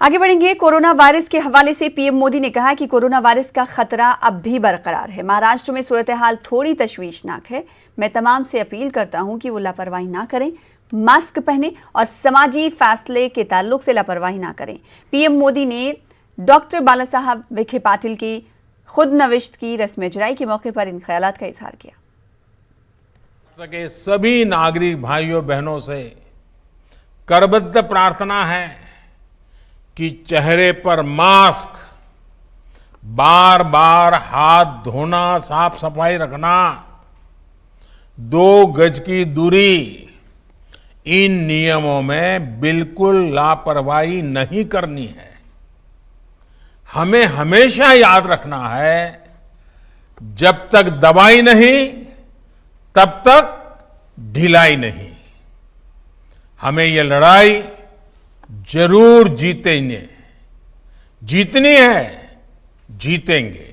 आगे बढ़ेंगे। Corona virus के हवाले से पीएम मोदी ने कहा कि कोरोना वायरस का खतरा अब भी बरकरार है। महाराष्ट्र में सूरत हाल थोड़ी तशवीशनाक है। मैं तमाम से अपील करता हूं कि वो लापरवाही ना करें, मास्क पहने और समाजी फासले के ताल्लुक से लापरवाही ना करें। पीएम मोदी ने डॉक्टर बाला साहब विखे पाटिल की खुद नविश्त की रस्म इजराई के मौके पर इन ख्यालात का इजहार किया। के सभी नागरिक भाइयों बहनों से करबद्ध प्रार्थना है कि चेहरे पर मास्क, बार बार हाथ धोना, साफ सफाई रखना, 2 गज की दूरी, इन नियमों में बिल्कुल लापरवाही नहीं करनी है। हमें हमेशा याद रखना है, जब तक दवाई नहीं तब तक ढिलाई नहीं। हमें ये लड़ाई जरूर जीतनी है, जीतेंगे।